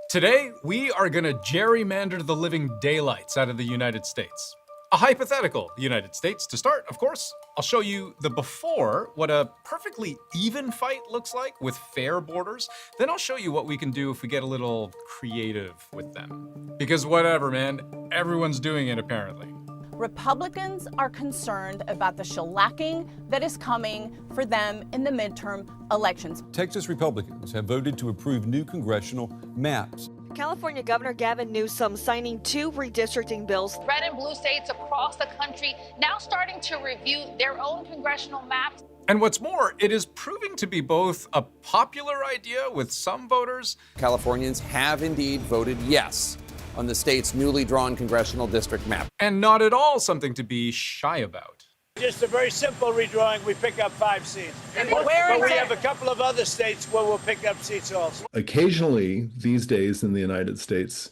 Today, we are gonna gerrymander the living daylights out of the United States. A hypothetical United States to start, of course. I'll show you the before, what a perfectly even fight looks like with fair borders. Then I'll show you what we can do if we get a little creative with them. Because whatever, man, everyone's doing it apparently. Republicans are concerned about the shellacking that is coming for them in the midterm elections. Texas Republicans have voted to approve new congressional maps. California Governor Gavin Newsom signing 2 redistricting bills. Red and blue states across the country now starting to review their own congressional maps. And what's more, it is proving to be both a popular idea with some voters. Californians have indeed voted yes on the state's newly drawn congressional district map. And not at all something to be shy about. Just a very simple redrawing. We pick up 5 seats. But we have a couple of other states where we'll pick up seats also. Occasionally, these days in the United States,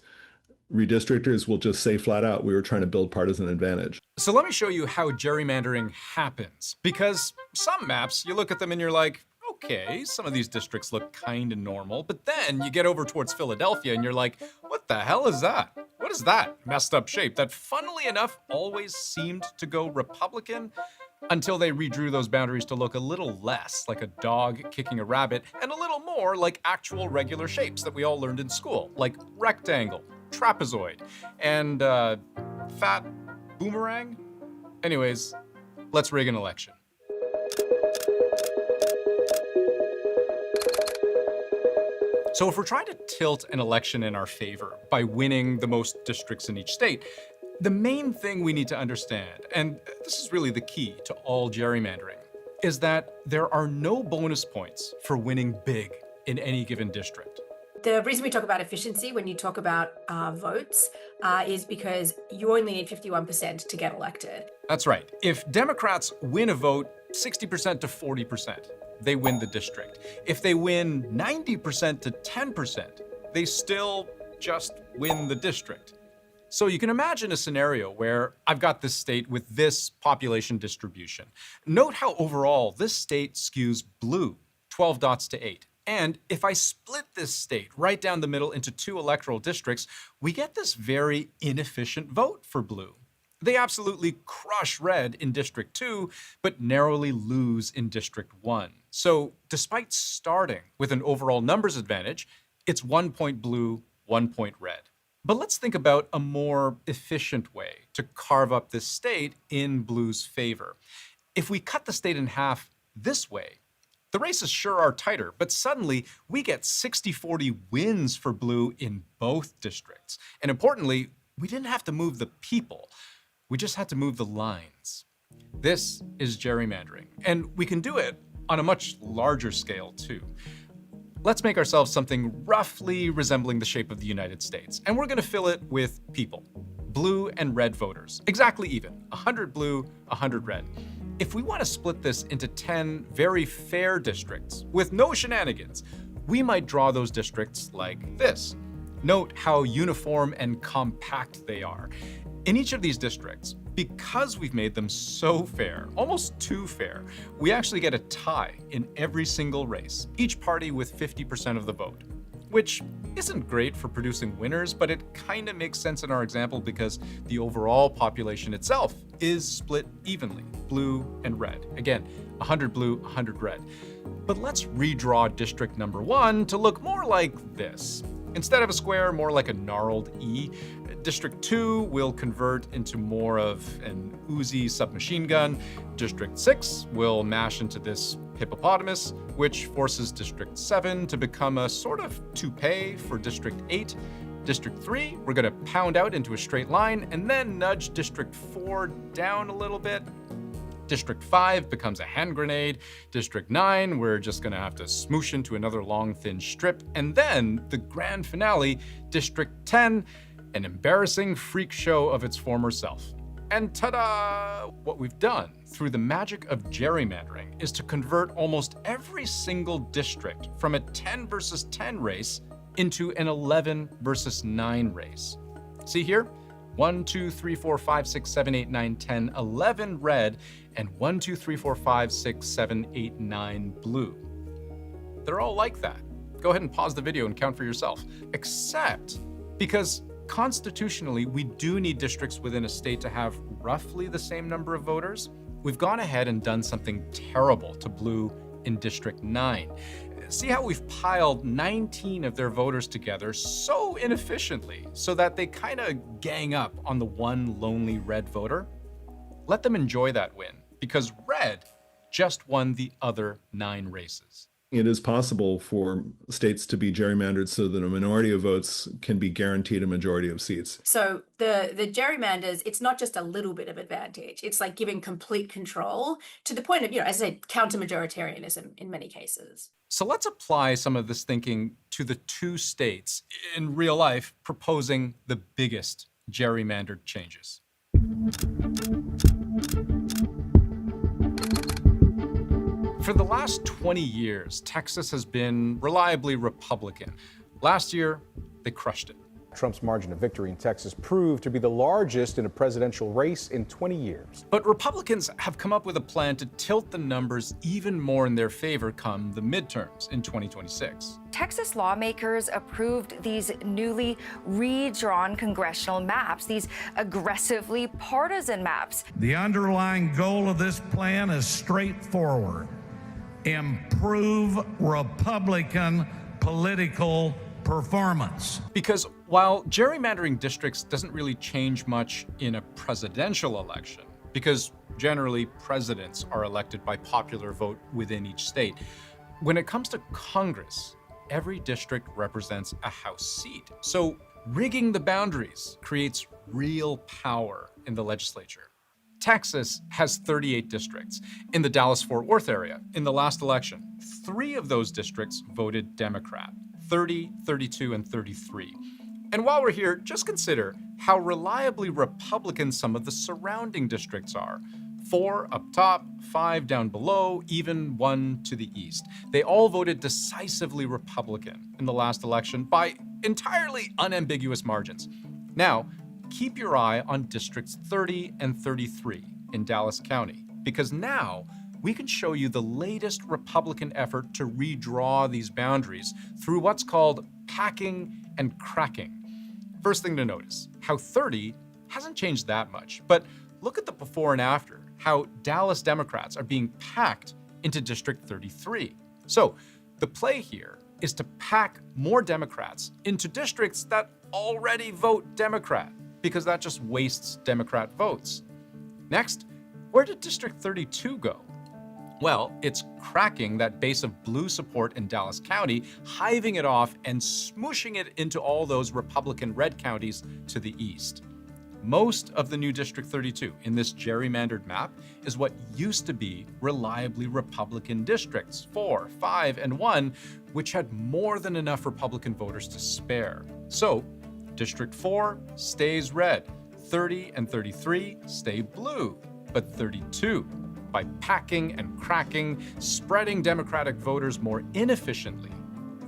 redistrictors will just say flat out, we were trying to build partisan advantage. So let me show you how gerrymandering happens. Because some maps, you look at them and you're like, okay, some of these districts look kind of normal. But then you get over towards Philadelphia and you're like, what the hell is that? What is that messed up shape that, funnily enough, always seemed to go Republican until they redrew those boundaries to look a little less like a dog kicking a rabbit and a little more like actual regular shapes that we all learned in school, like rectangle, trapezoid, and fat boomerang? Anyways, let's rig an election. So if we're trying to tilt an election in our favor by winning the most districts in each state, the main thing we need to understand, and this is really the key to all gerrymandering, is that there are no bonus points for winning big in any given district. The reason we talk about efficiency when you talk about votes is because you only need 51% to get elected. That's right. If Democrats win a vote 60% to 40%, they win the district. If they win 90% to 10%, they still just win the district. So you can imagine a scenario where I've got this state with this population distribution. Note how overall this state skews blue, 12 dots to 8. And if I split this state right down the middle into 2 electoral districts, we get this very inefficient vote for blue. They absolutely crush red in District 2, but narrowly lose in District 1. So despite starting with an overall numbers advantage, it's 1 point blue, 1 point red. But let's think about a more efficient way to carve up this state in blue's favor. If we cut the state in half this way, the races sure are tighter, but suddenly we get 60-40 wins for blue in both districts. And importantly, we didn't have to move the people. We just had to move the lines. This is gerrymandering, and we can do it on a much larger scale too. Let's make ourselves something roughly resembling the shape of the United States, and we're gonna fill it with people, blue and red voters, exactly even, 100 blue, 100 red. If we want to split this into 10 very fair districts with no shenanigans, we might draw those districts like this. Note how uniform and compact they are. In each of these districts, because we've made them so fair, almost too fair, we actually get a tie in every single race, each party with 50% of the vote. Which isn't great for producing winners, but it kind of makes sense in our example because the overall population itself is split evenly, blue and red. Again, 100 blue, 100 red. But let's redraw district number 1 to look more like this. Instead of a square, more like a gnarled E. District 2 will convert into more of an Uzi submachine gun. District 6 will mash into this hippopotamus, which forces District 7 to become a sort of toupee for District 8. District 3, we're gonna pound out into a straight line and then nudge District 4 down a little bit. District 5 becomes a hand grenade. District 9, we're just gonna have to smoosh into another long, thin strip. And then the grand finale, District 10, an embarrassing freak show of its former self. And ta-da! What we've done through the magic of gerrymandering is to convert almost every single district from a 10 versus 10 race into an 11 versus 9 race. See here? 1, 2, 3, 4, 5, 6, 7, 8, 9, 10, 11 red, and 1, 2, 3, 4, 5, 6, 7, 8, 9 blue. They're all like that. Go ahead and pause the video and count for yourself. Except because constitutionally, we do need districts within a state to have roughly the same number of voters. We've gone ahead and done something terrible to blue in District 9. See how we've piled 19 of their voters together so inefficiently so that they kind of gang up on the one lonely red voter? Let them enjoy that win, because red just won the other 9 races. It is possible for states to be gerrymandered so that a minority of votes can be guaranteed a majority of seats. So the gerrymanders, it's not just a little bit of advantage. It's like giving complete control to the point of, as I said, counter-majoritarianism in many cases. So let's apply some of this thinking to the 2 states in real life proposing the biggest gerrymandered changes. For the last 20 years, Texas has been reliably Republican. Last year, they crushed it. Trump's margin of victory in Texas proved to be the largest in a presidential race in 20 years. But Republicans have come up with a plan to tilt the numbers even more in their favor come the midterms in 2026. Texas lawmakers approved these newly redrawn congressional maps, these aggressively partisan maps. The underlying goal of this plan is straightforward: improve Republican political performance. Because while gerrymandering districts doesn't really change much in a presidential election, because generally presidents are elected by popular vote within each state, when it comes to Congress, every district represents a House seat. So rigging the boundaries creates real power in the legislature. Texas has 38 districts. In the Dallas-Fort Worth area, in the last election, 3 of those districts voted Democrat. 30, 32, and 33. And while we're here, just consider how reliably Republican some of the surrounding districts are. 4 up top, 5 down below, even 1 to the east. They all voted decisively Republican in the last election by entirely unambiguous margins. Now, keep your eye on districts 30 and 33 in Dallas County, because now we can show you the latest Republican effort to redraw these boundaries through what's called packing and cracking. First thing to notice, how 30 hasn't changed that much, but look at the before and after, how Dallas Democrats are being packed into District 33. So the play here is to pack more Democrats into districts that already vote Democrat, because that just wastes Democrat votes. Next, where did District 32 go? Well, it's cracking that base of blue support in Dallas County, hiving it off and smooshing it into all those Republican red counties to the east. Most of the new District 32 in this gerrymandered map is what used to be reliably Republican districts, 4, 5, and 1, which had more than enough Republican voters to spare. So, District 4 stays red, 30 and 33 stay blue, but 32, by packing and cracking, spreading Democratic voters more inefficiently,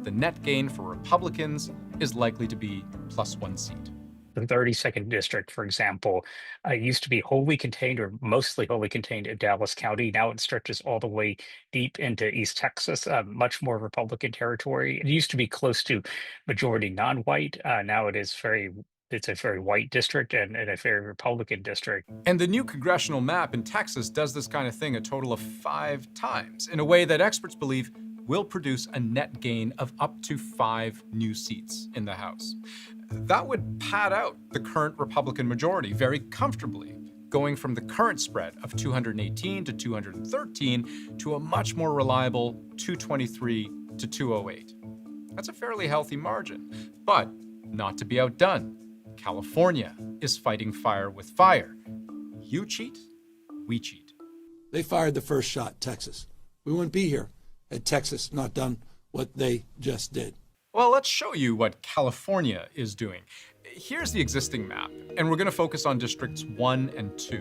the net gain for Republicans is likely to be +1 seat. The 32nd district, for example, used to be wholly contained or mostly wholly contained in Dallas County. Now it stretches all the way deep into East Texas, much more Republican territory. It used to be close to majority non-white. Now it's a very white district and a very Republican district. And the new congressional map in Texas does this kind of thing a total of 5 times in a way that experts believe will produce a net gain of up to 5 new seats in the House. That would pad out the current Republican majority very comfortably, going from the current spread of 218 to 213 to a much more reliable 223 to 208. That's a fairly healthy margin, but not to be outdone. California is fighting fire with fire. You cheat, we cheat. They fired the first shot, Texas. We wouldn't be here had Texas not done what they just did. Well, let's show you what California is doing. Here's the existing map, and we're going to focus on districts 1 and 2.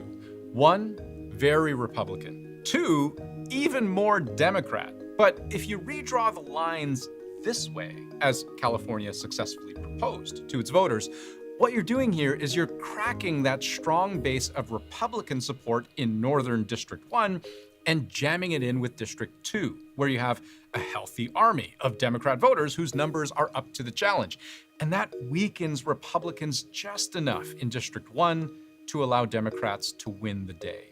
1, very Republican. 2, even more Democrat. But if you redraw the lines this way, as California successfully proposed to its voters, what you're doing here is you're cracking that strong base of Republican support in Northern District 1 and jamming it in with District 2, where you have a healthy army of Democrat voters whose numbers are up to the challenge. And that weakens Republicans just enough in District 1 to allow Democrats to win the day.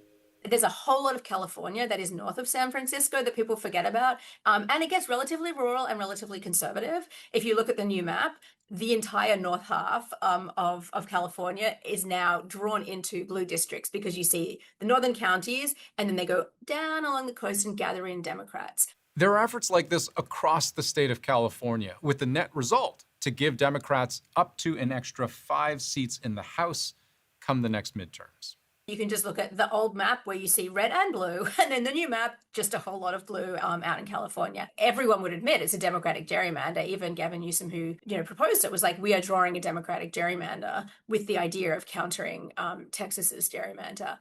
There's a whole lot of California that is north of San Francisco that people forget about. And it gets relatively rural and relatively conservative. If you look at the new map, the entire north half of California is now drawn into blue districts because you see the northern counties and then they go down along the coast and gather in Democrats. There are efforts like this across the state of California, with the net result to give Democrats up to an extra 5 seats in the House come the next midterms. You can just look at the old map where you see red and blue, and then the new map, just a whole lot of blue out in California. Everyone would admit it's a Democratic gerrymander. Even Gavin Newsom, who proposed it, was like, we are drawing a Democratic gerrymander with the idea of countering Texas's gerrymander.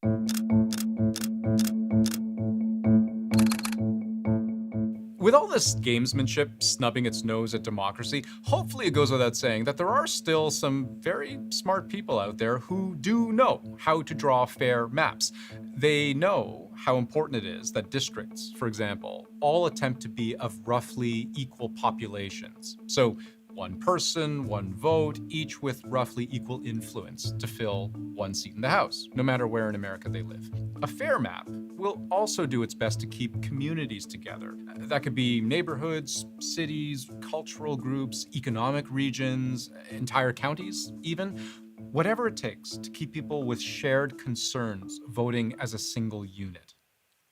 With all this gamesmanship snubbing its nose at democracy, hopefully it goes without saying that there are still some very smart people out there who do know how to draw fair maps. They know how important it is that districts, for example, all attempt to be of roughly equal populations. So 1 person, 1 vote, each with roughly equal influence to fill 1 seat in the House, no matter where in America they live. A fair map will also do its best to keep communities together. That could be neighborhoods, cities, cultural groups, economic regions, entire counties even. Whatever it takes to keep people with shared concerns voting as a single unit.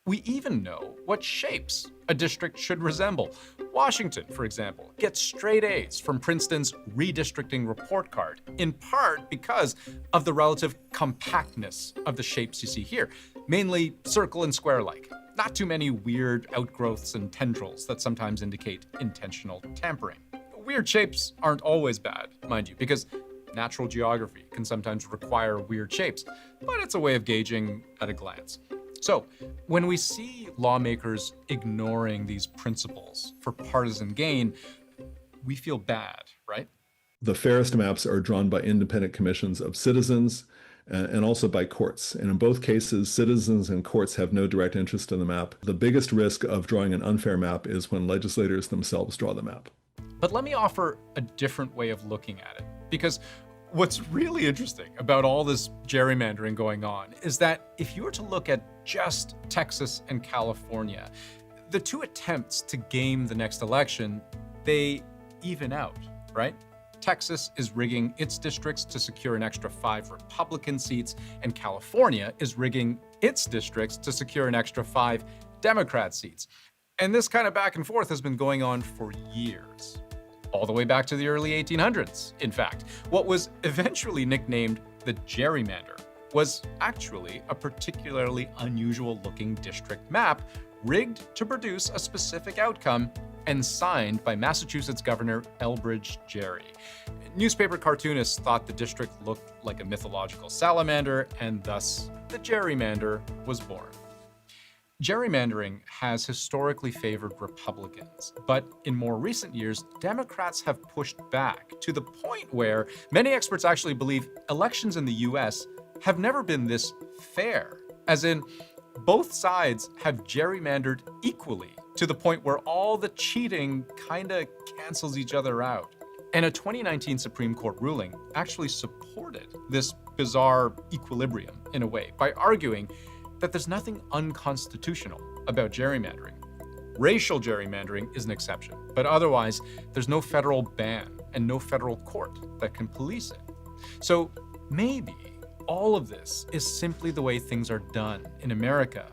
We even know what shapes a district should resemble. Washington, for example, gets straight A's from Princeton's redistricting report card, in part because of the relative compactness of the shapes you see here, mainly circle and square-like. Not too many weird outgrowths and tendrils that sometimes indicate intentional tampering. Weird shapes aren't always bad, mind you, because natural geography can sometimes require weird shapes, but it's a way of gauging at a glance. So, when we see lawmakers ignoring these principles for partisan gain, we feel bad, right? The fairest maps are drawn by independent commissions of citizens and also by courts. And in both cases, citizens and courts have no direct interest in the map. The biggest risk of drawing an unfair map is when legislators themselves draw the map. But let me offer a different way of looking at it, because what's really interesting about all this gerrymandering going on is that if you were to look at just Texas and California, the 2 attempts to game the next election, they even out, right? Texas is rigging its districts to secure an extra 5 Republican seats, and California is rigging its districts to secure an extra 5 Democrat seats. And this kind of back and forth has been going on for years. All the way back to the early 1800s, in fact. What was eventually nicknamed the gerrymander was actually a particularly unusual-looking district map rigged to produce a specific outcome and signed by Massachusetts Governor Elbridge Gerry. Newspaper cartoonists thought the district looked like a mythological salamander, and thus the gerrymander was born. Gerrymandering has historically favored Republicans, but in more recent years, Democrats have pushed back to the point where many experts actually believe elections in the US have never been this fair, as in both sides have gerrymandered equally to the point where all the cheating kinda cancels each other out. And a 2019 Supreme Court ruling actually supported this bizarre equilibrium in a way by arguing that there's nothing unconstitutional about gerrymandering. Racial gerrymandering is an exception, but otherwise, there's no federal ban and no federal court that can police it. So maybe all of this is simply the way things are done in America,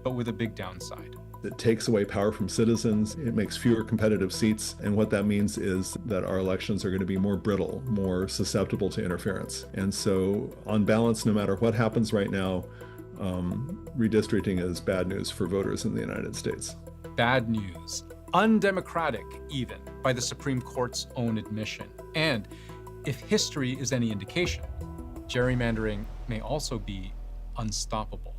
but with a big downside. It takes away power from citizens, it makes fewer competitive seats, and what that means is that our elections are going to be more brittle, more susceptible to interference. And so, on balance, no matter what happens right now, redistricting is bad news for voters in the United States. Bad news. Undemocratic, even, by the Supreme Court's own admission. And if history is any indication, gerrymandering may also be unstoppable.